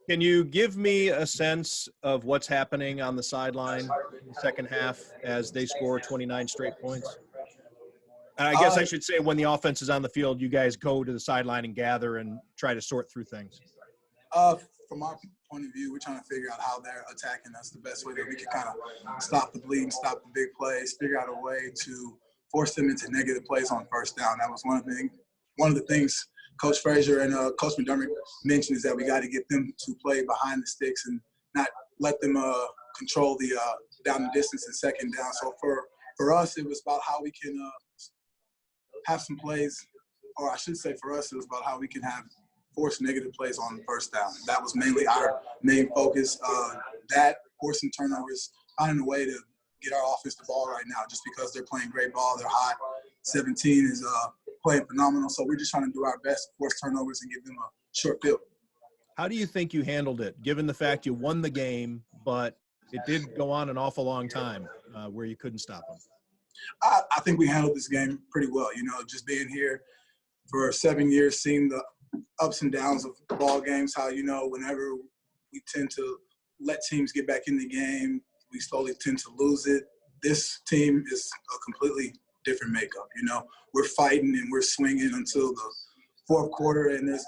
Can you give me a sense of what's happening on the sideline in the second half as they score 29 straight points? I guess I should say when the offense is on the field, you guys go to the sideline and gather and try to sort through things. From our point of view, we're trying to figure out how they're attacking us the best way that we can kind of stop the bleeding, stop the big plays, figure out a way to force them into negative plays on first down. That was one of the things Coach Frazier and Coach McDermott mentioned, is that we got to get them to play behind the sticks and not let them control the down the distance and second down. So for us, it was about how we can have some plays, or I should say for us, it was about how we can force negative plays on first down. That was mainly our main focus. That, forcing turnovers, finding a way to get our offense the ball right now, just because they're playing great ball, they're hot. 17 is playing phenomenal, so we're just trying to do our best to force turnovers and give them a short field. How do you think you handled it, given the fact you won the game, but it did go on an awful long time where you couldn't stop them? I think we handled this game pretty well. Just being here for 7 years, seeing the ups and downs of ball games, how, whenever we tend to let teams get back in the game, we slowly tend to lose it. This team is a completely different makeup. We're fighting and we're swinging until the fourth quarter, and there's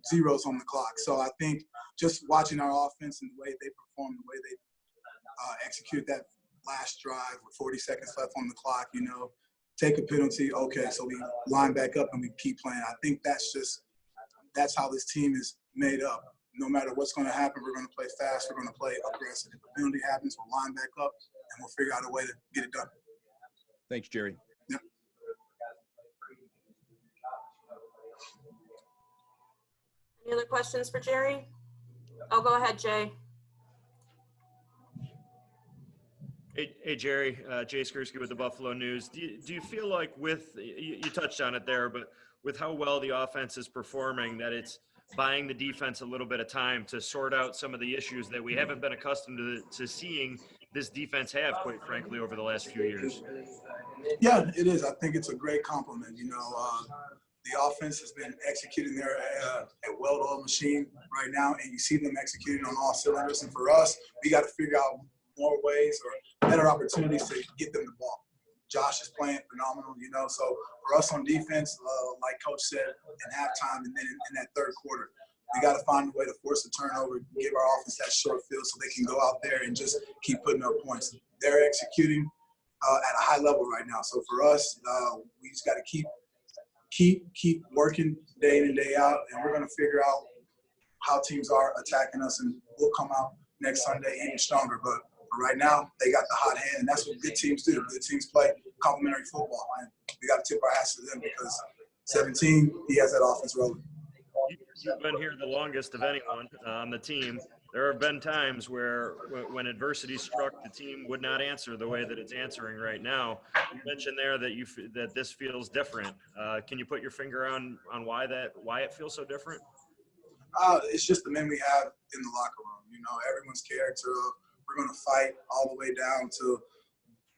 zeros on the clock. So I think just watching our offense and the way they perform, the way they execute that last drive with 40 seconds left on the clock, take a penalty, okay, so we line back up and we keep playing. I think that's how this team is made up. No matter what's going to happen, we're going to play fast, we're going to play aggressive. If a penalty happens, we'll line back up and we'll figure out a way to get it done. Thanks, Jerry. Yep. Any other questions for Jerry? Oh, go ahead, Jay. Hey Jerry, Jay Skursky with the Buffalo News. Do you feel like you touched on it there, but with how well the offense is performing, that it's buying the defense a little bit of time to sort out some of the issues that we haven't been accustomed to seeing this defense have, quite frankly, over the last few years? Yeah, it is. I think it's a great compliment. The offense has been executing their a well-oiled machine right now, and you see them executing on all cylinders. And for us, we got to figure out more ways or better opportunities to get them the ball. Josh is playing phenomenal, So for us on defense, like Coach said, in halftime and then in that third quarter, we got to find a way to force a turnover, give our offense that short field so they can go out there and just keep putting up points. They're executing at a high level right now. So for us, we just got to keep working day in and day out, and we're going to figure out how teams are attacking us, and we'll come out next Sunday even stronger. But right now, they got the hot hand, and that's what good teams do. Good teams play complementary football, and we got to tip our hats to them because 17, he has that offense rolling. You've been here the longest of anyone on the team. There have been times where when adversity struck, the team would not answer the way that it's answering right now. You mentioned there that this feels different. Can you put your finger on why it feels so different? It's just the men we have in the locker room. Everyone's character of we're going to fight all the way down to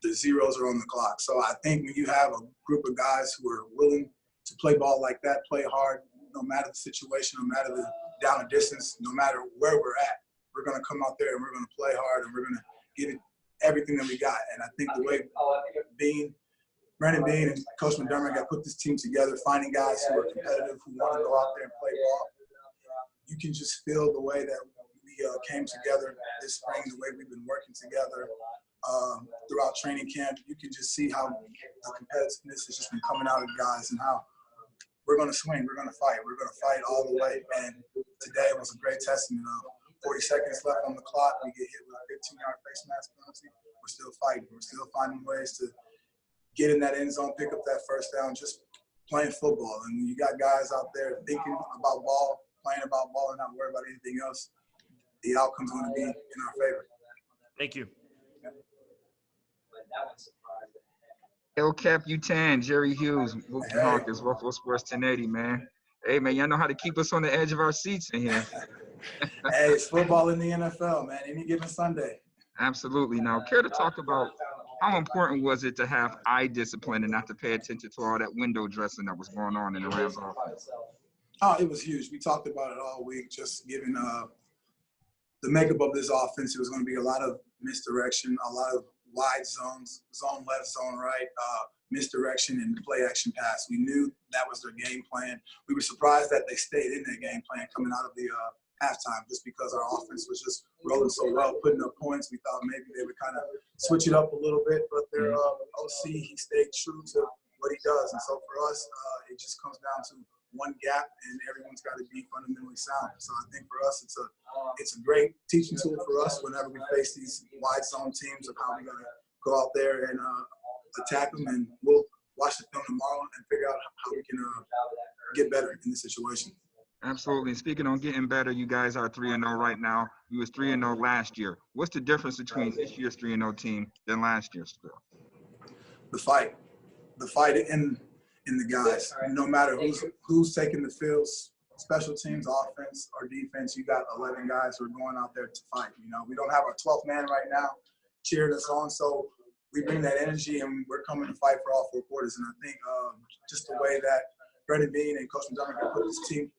the zeros are on the clock. So I think when you have a group of guys who are willing to play ball like that, play hard, no matter the situation, no matter the down and distance, no matter where we're at, we're going to come out there and we're going to play hard and we're going to give it everything that we got. And I think the way Brandon Bean and Coach McDermott got put this team together, finding guys who are competitive, who want to go out there and play ball, you can just feel the way that we came together this spring, the way we've been working together throughout training camp. You can just see how the competitiveness has just been coming out of guys and how we're going to swing, we're going to fight, we're going to fight all the way. And today was a great testament of 40 seconds left on the clock. We get hit with a 15-yard face mask penalty. We're still fighting. We're still finding ways to get in that end zone, pick up that first down, just playing football. And when you got guys out there thinking about ball, playing about ball, and not worried about anything else, the outcome's going to be in our favor. Thank you. El Capitan, Jerry Hughes, Milton Hawkins, Buffalo Sports 1080, man. Hey, man, y'all know how to keep us on the edge of our seats in here. Hey, it's football in the NFL, man, any given Sunday. Absolutely. Now, care to talk about how important was it to have eye discipline and not to pay attention to all that window dressing that was going on in the Rams offense? Oh, it was huge. We talked about it all week, just given the makeup of this offense. It was going to be a lot of misdirection, a lot of wide zones, zone left, zone right, misdirection, and play action pass. We knew that was their game plan. We were surprised that they stayed in their game plan coming out of the halftime, just because our offense was just rolling so well, putting up points. We thought maybe they would kind of switch it up a little bit, but their OC, he stayed true to what he does. And so for us, it just comes down to one gap, and everyone's got to be fundamentally sound. So I think for us, it's a great teaching tool for us whenever we face these wide zone teams of how we're going to go out there and attack them. And we'll watch the film tomorrow and figure out how we can get better in this situation. Absolutely. Speaking on getting better, you guys are 3-0 right now. You was 3-0 last year. What's the difference between this year's 3-0 team than last year's? The fight in the guys. No matter who's taking the field, special teams, offense, or defense, you got 11 guys who are going out there to fight. You know, we don't have a 12th man right now cheering us on, so we bring that energy and we're coming to fight for all 4 quarters. And I think just the way that Brendan Bean and Coach McDermott can put this team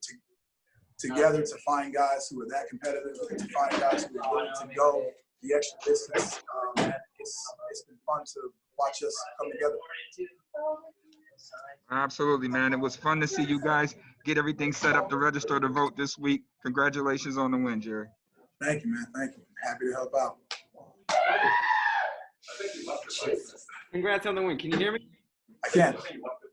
together to find guys who are that competitive, to find guys who are willing to go the extra distance. Man, it's been fun to watch us come together. Absolutely, man. It was fun to see you guys get everything set up to register to vote this week. Congratulations on the win, Jerry. Thank you, man. Thank you. Happy to help out. Congrats on the win. Can you hear me? I can.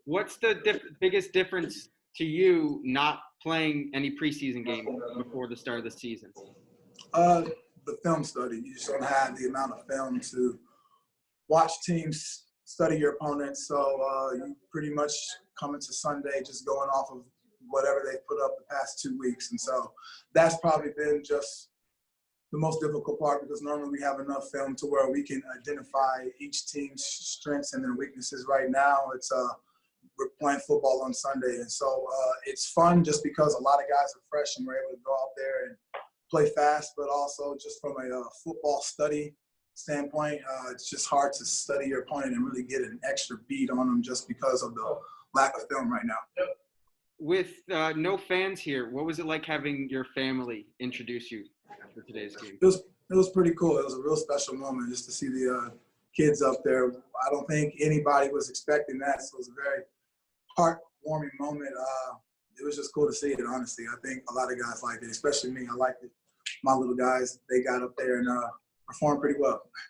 What's the biggest difference to you not playing any preseason game before the start of the season? The film study. You just don't have the amount of film to watch teams study your opponents. So you pretty much come into Sunday just going off of whatever they put up the past 2 weeks. And so that's probably been just the most difficult part, because normally we have enough film to where we can identify each team's strengths and their weaknesses. Right now, it's we're playing football on Sunday. And so it's fun just because a lot of guys are fresh and we're able to go out there and play fast, but also just from a football study standpoint, it's just hard to study your opponent and really get an extra beat on them just because of the lack of film right now. With no fans here, what was it like having your family introduce you for today's game? It was pretty cool. It was a real special moment just to see the kids up there. I don't think anybody was expecting that, so it was a very heartwarming moment. It was just cool to see it, honestly. I think a lot of guys liked it, especially me. I liked it. My little guys, they got up there and performed pretty well.